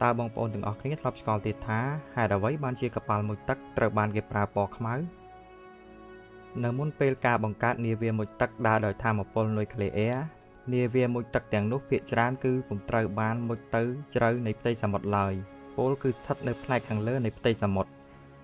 តើបងប្អូនទាំងអស់គ្នាធ្លាប់ស្គាល់ទេថាហេតុអ្វីបានជាកប៉ាល់មុជទឹកត្រូវបានគេប្រើពណ៌ខ្មៅនៅមុនពេលការបង្កើតនាវាមុជទឹកដើរដោយថាមពលនុយក្លេអ៊ែរនាវាមុជទឹកទាំងនោះភាគច្រើនគឺពុំត្រូវបានមុជទៅជ្រៅនៃផ្ទៃសមុទ្រឡើយពលគឺស្ថិតនៅផ្នែកខាងលើនៃផ្ទៃសមុទ្រ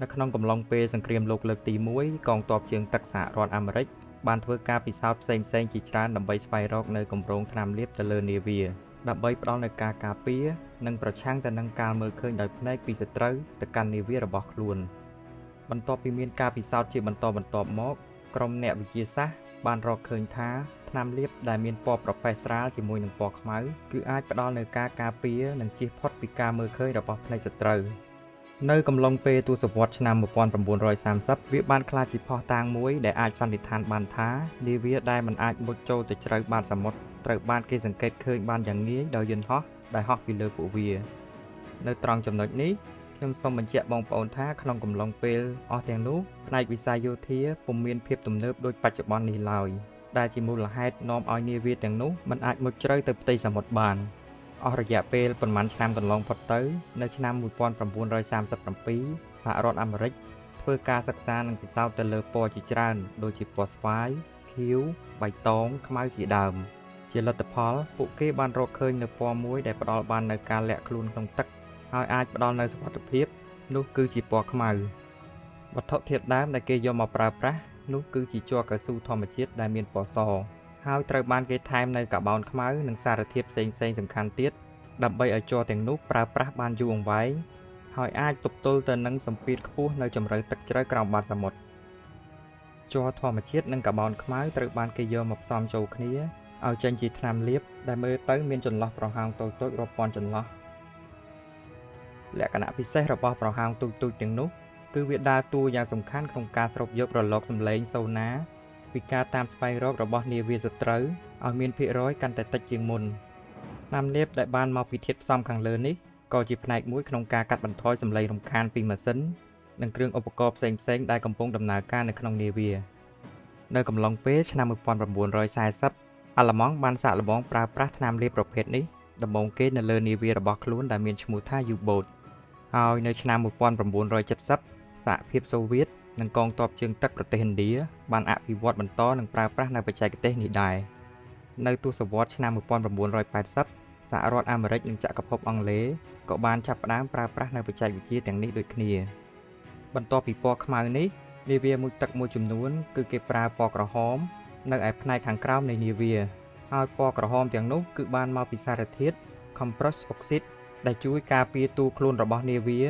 នៅក្នុងកំឡុងពេលសង្គ្រាមលោកលើកទី1កងទ័ពជើងទឹកសហរដ្ឋអាមេរិកបានធ្វើការពិសោធន៍ផ្សេងៗជាច្រើនដើម្បីស្វែងរកនៅគម្រោងថ្នាំលាបទៅលើនាវាដើម្បីផ្ដល់នូវការការពារនិងប្រឆាំងទៅនឹងការមើលឃើញដោយភ្នែកពីសត្រូវទៅកាន់នាវារបស់ខ្លួនបន្ទាប់ពីមានការពិសោធន៍ជាបន្តបន្ទាប់មកក្រុមអ្នកវិទ្យាសាស្ត្របានរកឃើញថាថ្នាំលាបដែលមានពណ៌ប្រផេះស្រាលជាមួយនឹងពណ៌ខ្មៅគឺអាចផ្ដល់នូវការការពារនិងជៀសផុតពីការមើលឃើញរបស់ភ្នែកសត្រូវនៅកំឡុងពេលទសវត្សរ៍ឆ្នាំ1930វាបានក្លាយជាភស្តុតាងមួយដែលអាចសន្និដ្ឋានបានថានាវាដែលមិនអាចមុជចូលទៅជ្រៅបាតសមុទ្រត្រូវបានគេសង្កេតឃើញបានយ៉ាងងាយដោយយន្តហោះដែលហោះពីលើពួកវានៅត្រង់ចំណុចនេះខ្ញុំសូមបញ្ជាក់បងប្អូនថាក្នុងកំឡុងពេលអស់ទាំងនោះផ្នែកវិស័យយោធាពុំមានភាពទំនើបដូចបច្ចុប្បន្ននេះឡើយដែលជាមូលហេតុនាំឲ្យនាវាទាំងនោះមិនអាចមុជជ្រៅទៅផ្ទៃសមុទ្របានអស់រយៈពេលប្រមាណឆ្នាំកន្លងផុតទៅនៅឆ្នាំ1937សហរដ្ឋអាមេរិកធ្វើការសិក្សានិងពិសោធន៍ទៅលើពណ៌ជាច្រើនដូចជាពណ៌ស្វាយខៀវបៃតងខ្មៅជាដើមជាលទ្ធផលពួកគេបានរកឃើញនូវពណ៌មួយដែលផ្ដល់បាននូវការលាក់ខ្លួនក្នុងទឹកហើយអាចផ្ដល់នូវសុវត្ថិភាពនោះគឺជាពណ៌ខ្មៅវត្ថុធាតុដើមដែលគេយកមកប្រើប្រាស់នោះគឺជាជ័រកៅស៊ូធម្មជាតិដែលមានពណ៌សហើយត្រូវបានគេថែមនៅកាបូនខ្មៅនិងសារធាតុផ្សេងៗសំខាន់ទៀតដើម្បីឲ្យជ័រទាំងនោះប្រើប្រាស់បានយូរអង្វែងហើយអាចទប់ទល់ទៅនឹងសម្ពាធខ្ពស់នៅជម្រៅទឹកជ្រៅក្រោមបាតសមុទ្រជ័រធម្មជាតិនិងកាបូនខ្មៅត្រូវបានគេយកមកផ្សំចូលគ្នាឲ្យចេញជាថ្នាំលាបដែលមើលទៅមានចន្លោះប្រហោងតូចៗរាប់ពាន់ចន្លោះលក្ខណៈពិសេសរបស់ប្រហោងទូចៗទាំងនោះគឺវាដើរតួយ៉ាងសំខាន់ក្នុងការស្រូបយករលកសំឡេងសូណាពីការតាមស្វែងរករបស់នាវាសត្រូវឲ្យមានភាគរយកាន់តែតិចជាងមុនថ្នាំលាបដែលបានមកពីធាតុផ្សំខាងលើនេះក៏ជាផ្នែកមួយក្នុងការកាត់បន្ថយសំឡេងរំខានពីម៉ាស៊ីននិងគ្រឿងឧបករណ៍ផ្សេងៗដែលកំពុងដំណើរការនៅក្នុងនាវានៅកំឡុងពេលឆ្នាំ1940អាល្លឺម៉ង់បានសាកល្បងប្រើប្រាស់ថ្នាំលាបប្រភេទនេះដំបូងគេនៅលើនាវារបស់ខ្លួនដែលមានឈ្មោះថា U-boat ហើយនៅឆ្នាំ1970សហភាពសូវៀតនិងកងទ័ពជើងទឹកប្រទេសឥណ្ឌាបានអភិវឌ្ឍបន្តនិងប្រើប្រាស់នៅបច្ចេកទេសនេះដែរនៅទសវត្សរ៍ឆ្នាំ1980សហរដ្ឋអាមេរិកនិងចក្រភពអង់គ្លេសក៏បានចាប់ផ្ដើមប្រើប្រាស់នៅបច្ចេកវិទ្យាទាំងនេះដូចគ្នាបន្ទាប់ពីពណ៌ខ្មៅនេះនាវាមុជទឹកមួយចំនួនគឺគេប្រើពណ៌ក្រហមនៅឯផ្នែកខាងក្រោមនៃនាវាហើយពណ៌ក្រហមទាំងនោះគឺបានមកពីសារធាតុ Cuprous Oxide ដែលជួយការពារតួខ្លួនរបស់នាវា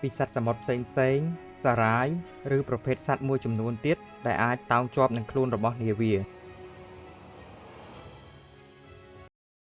ពីសត្វសមុទ្រផ្សេងៗសារាយឬប្រភេទសត្វមួយចំនួនទៀតដែលអាចតោងជាប់នឹងខ្លួនរបស់នាវា